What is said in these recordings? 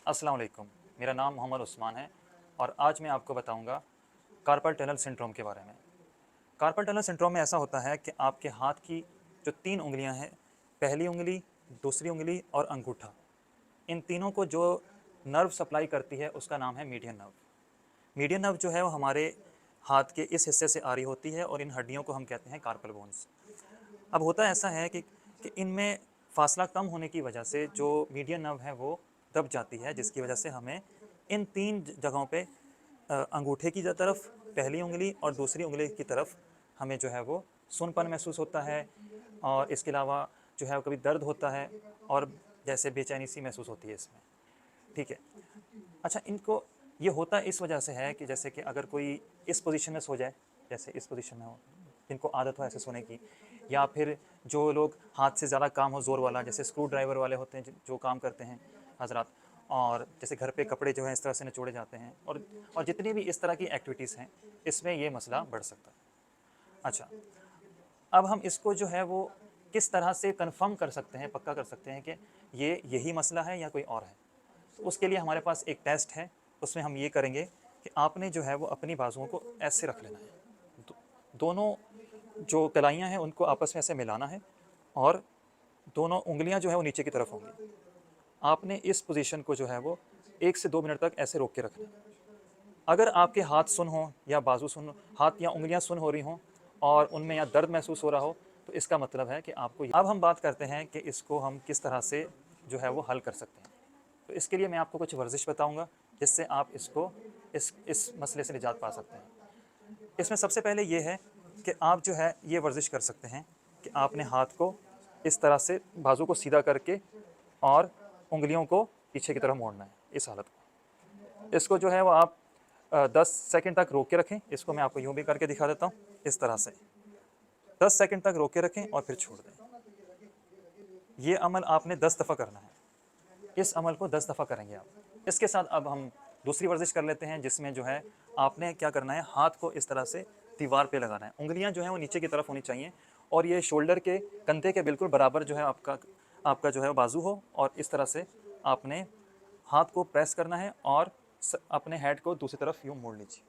अस्सलाम वालेकुम। मेरा नाम मोहम्मद उस्मान है और आज मैं आपको बताऊंगा कार्पल टनल सिंड्रोम के बारे में। कार्पल टनल सिंड्रोम में ऐसा होता है कि आपके हाथ की जो 3 उँगलियां हैं, पहली उँगली, दूसरी उँगली और अंगूठा, इन तीनों को जो नर्व सप्लाई करती है उसका नाम है मीडियन नर्व। मीडियन नर्व जो है वो हमारे हाथ के इस हिस्से से आ रही होती है और इन हड्डियों को हम कहते हैं कार्पल बोन्स। अब होता ऐसा है कि इनमें फासला कम होने की वजह से जो मीडियन नर्व है वो दब जाती है, जिसकी वजह से हमें इन 3 जगहों पे अंगूठे की तरफ, पहली उँगली और दूसरी उँगली की तरफ हमें जो है वो सूनपन महसूस होता है और इसके अलावा जो है कभी दर्द होता है और जैसे बेचैनी सी महसूस होती है इसमें। ठीक है। अच्छा, इनको ये होता इस वजह से है कि जैसे कि अगर कोई इस पोजीशन में सो जाए, जैसे इस पोजीशन में हो, जिनको आदत हो ऐसे सोने की, या फिर जो लोग हाथ से ज़्यादा काम हो ज़ोर वाला, जैसे स्क्रू ड्राइवर वाले होते हैं जो काम करते हैं हजरात, और जैसे घर पे कपड़े जो हैं इस तरह से निचोड़े जाते हैं, और जितनी भी इस तरह की एक्टिविटीज़ हैं, इसमें ये मसला बढ़ सकता है। अच्छा, अब हम इसको जो है वो किस तरह से कंफर्म कर सकते हैं, पक्का कर सकते हैं कि ये यही मसला है या कोई और है। तो उसके लिए हमारे पास एक टेस्ट है। उसमें हम ये करेंगे कि आपने जो है वो अपनी बाजुओं को ऐसे रख लेना है, दोनों जो कलाइयाँ हैं उनको आपस में ऐसे मिलाना है और दोनों उंगलियां जो है वो नीचे की तरफ होंगी। आपने इस पोजीशन को जो है वो 1 से 2 मिनट तक ऐसे रोक के रखना है। अगर आपके हाथ सुन हो या बाजू सुन, हाथ या उंगलियां सुन हो रही हों और उनमें या दर्द महसूस हो रहा हो, तो इसका मतलब है कि आपको। अब हम बात करते हैं कि इसको हम किस तरह से जो है वो हल कर सकते हैं। तो इसके लिए मैं आपको कुछ वर्जिश बताऊंगा जिससे आप इसको इस मसले से निजात पा सकते हैं। इसमें सबसे पहले ये है कि आप जो है ये वर्जिश कर सकते हैं कि आपने हाथ को इस तरह से बाजू को सीधा करके और उंगलियों को पीछे की तरफ मोड़ना है। इस हालत को, इसको जो है वो आप 10 सेकंड तक रोक के रखें। इसको मैं आपको यूँ भी करके दिखा देता हूँ। इस तरह से 10 सेकंड तक रोक के रखें और फिर छोड़ दें। ये अमल आपने 10 दफ़ा करना है। इस अमल को 10 दफ़ा करेंगे आप। इसके साथ अब हम दूसरी वर्जिश कर लेते हैं, जिसमें जो है आपने क्या करना है, हाथ को इस तरह से दीवार पे लगाना है। उंगलियां जो है वो नीचे की तरफ होनी चाहिए और ये शोल्डर के, कंधे के बिल्कुल बराबर जो है आपका जो है बाजू हो, और इस तरह से आपने हाथ को प्रेस करना है और अपने हेड को दूसरी तरफ यूँ मोड़ लीजिए।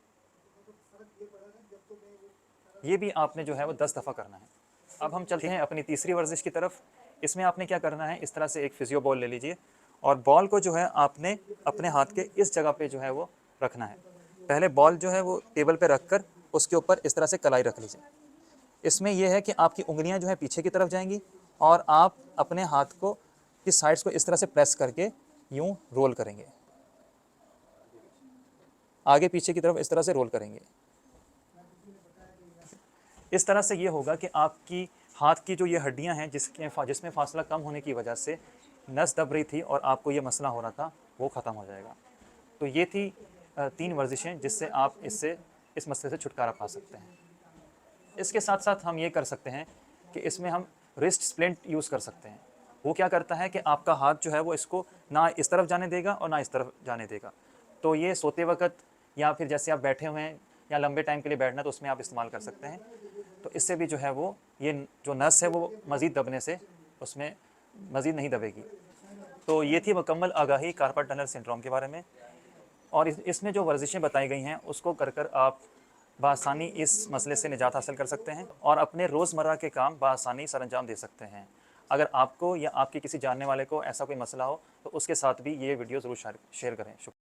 ये भी आपने जो है वो 10 दफ़ा करना है। अब हम चलते हैं अपनी तीसरी वर्जिश की तरफ। इसमें आपने क्या करना है, इस तरह से एक फिजियो बॉल ले लीजिए और बॉल को जो है आपने अपने हाथ के इस जगह पे जो है वो रखना है। पहले बॉल जो है वो टेबल पे रख कर उसके ऊपर इस तरह से कलाई रख लीजिए। इसमें यह है कि आपकी उंगलियां जो है पीछे की तरफ जाएंगी और आप अपने हाथ को की साइड्स को इस तरह से प्रेस करके यूं रोल करेंगे, आगे पीछे की तरफ इस तरह से रोल करेंगे। इस तरह से ये होगा कि आपकी हाथ की जो ये हड्डियां हैं जिसमें फासला कम होने की वजह से नस दब रही थी और आपको ये मसला हो रहा था, वो ख़त्म हो जाएगा। तो ये थी 3 वर्जिशें जिससे आप इस मसले से छुटकारा पा सकते हैं। इसके साथ साथ हम ये कर सकते हैं कि इसमें हम रिस्ट स्प्लिंट यूज़ कर सकते हैं। वो क्या करता है कि आपका हाथ जो है वो इसको ना इस तरफ जाने देगा और ना इस तरफ जाने देगा। तो ये सोते वक्त या फिर जैसे आप बैठे हुए हैं या लंबे टाइम के लिए बैठना, तो उसमें आप इस्तेमाल कर सकते हैं। तो इससे भी जो है वो ये जो नस है वो मज़ीद दबने से उसमें मज़ीद नहीं दबेगी। तो ये थी मुकम्मल आगाही कार्पल टनल सिंड्रोम के बारे में। और इसमें जो वर्जिशें बताई गई हैं उसको कर आप बआसानी इस मसले से निजात हासिल कर सकते हैं और अपने रोज़मर्रा के काम बआसानी सर अंजाम दे सकते हैं। अगर आपको या आपके किसी जानने वाले को ऐसा कोई मसला हो तो उसके साथ भी ये वीडियो ज़रूर शेयर करें। शुक्रिया।